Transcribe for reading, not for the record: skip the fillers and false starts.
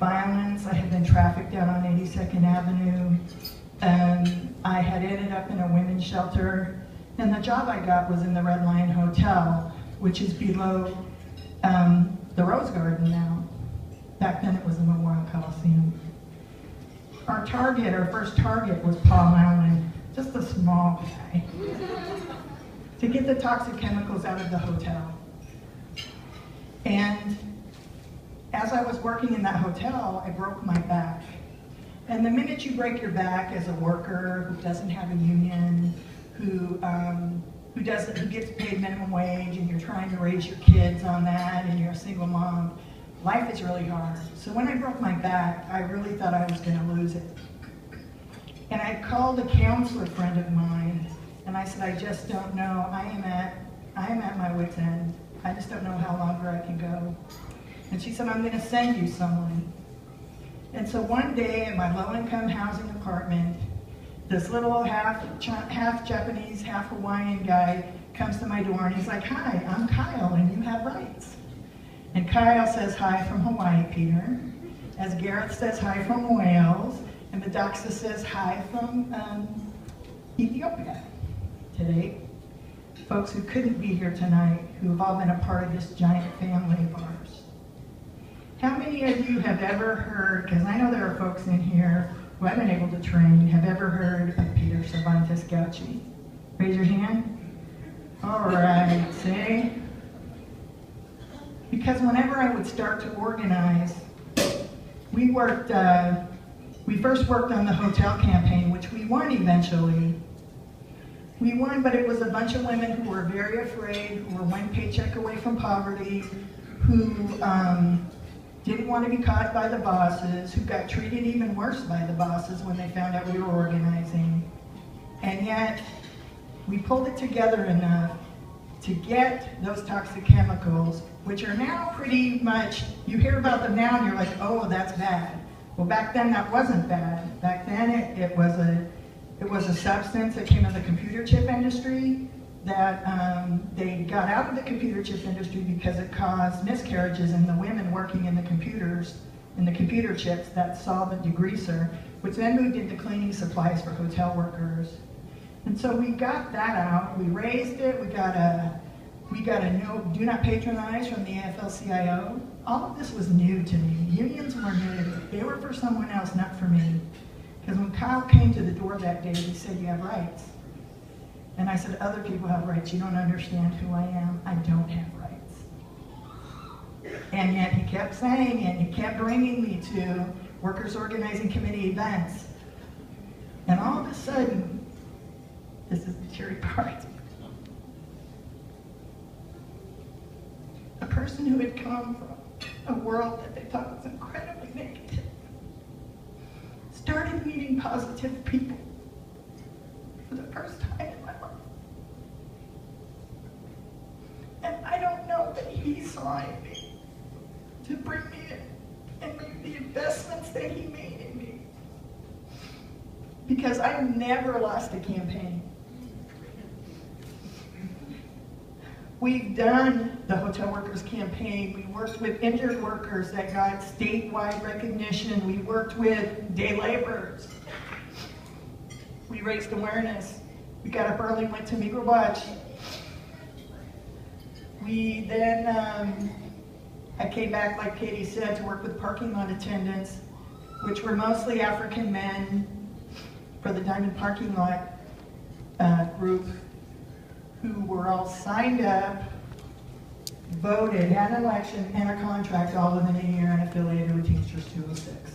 violence. I had been trafficked down on 82nd Avenue. I had ended up in a women's shelter. And the job I got was in the Red Lion Hotel, which is below the Rose Garden now. Back then it was the Memorial Coliseum. Our first target was Paul Allen, just a small guy, to get the toxic chemicals out of the hotel. And as I was working in that hotel, I broke my back. And the minute you break your back as a worker who doesn't have a union, who gets paid minimum wage, and you're trying to raise your kids on that, and you're a single mom, life is really hard. So when I broke my back, I really thought I was going to lose it. And I called a counselor friend of mine, and I said, I just don't know. I am at my wit's end. I just don't know how longer I can go. And she said, I'm going to send you someone. And so one day in my low-income housing apartment, this little half Japanese, half Hawaiian guy comes to my door and he's like, hi, I'm Kyle and you have rights. And Kyle says hi from Hawaii, Peter. As Gareth says hi from Wales. And Medaxa says hi from Ethiopia today. Folks who couldn't be here tonight, who have all been a part of this giant family of ours. How many of you have ever heard, because I know there are folks in here who I've been able to train, have ever heard of Peter Cervantes-Gautschi? Raise your hand. All right, see? Because whenever I would start to organize, we first worked on the hotel campaign, which we won eventually. We won, but it was a bunch of women who were very afraid, who were one paycheck away from poverty, who didn't want to be caught by the bosses, who got treated even worse by the bosses when they found out we were organizing. And yet, we pulled it together enough to get those toxic chemicals, which are now pretty much, you hear about them now and you're like, oh, that's bad. Well, back then that wasn't bad. Back then it was a substance that came in the computer chip industry that they got out of the computer chip industry because it caused miscarriages in the women working in the computers, in the computer chips, that solvent degreaser, which then moved into cleaning supplies for hotel workers. And so we got that out, we raised it, we got a no, do not patronize from the AFL-CIO. All of this was new to me. Unions were new. They were for someone else, not for me. Because when Kyle came to the door that day, he said, you have rights. And I said, other people have rights. You don't understand who I am. I don't have rights. And yet he kept saying it. He kept bringing me to workers' organizing committee events. And all of a sudden, this is the cheery part. A person who had come from a world that they thought was incredibly negative started meeting positive people for the first time in my life. And I don't know that he saw in me to bring me in and make the investments that he made in me. Because I've never lost a campaign. We've done the Hotel Workers Campaign. We worked with injured workers that got statewide recognition. We worked with day laborers. We raised awareness. We got up early, went to Migros Watch. We then, I came back, like Katie said, to work with parking lot attendants, which were mostly African men for the Diamond Parking Lot group, who were all signed up, voted, had an election, and a contract all within a year, and affiliated with Teamsters 206.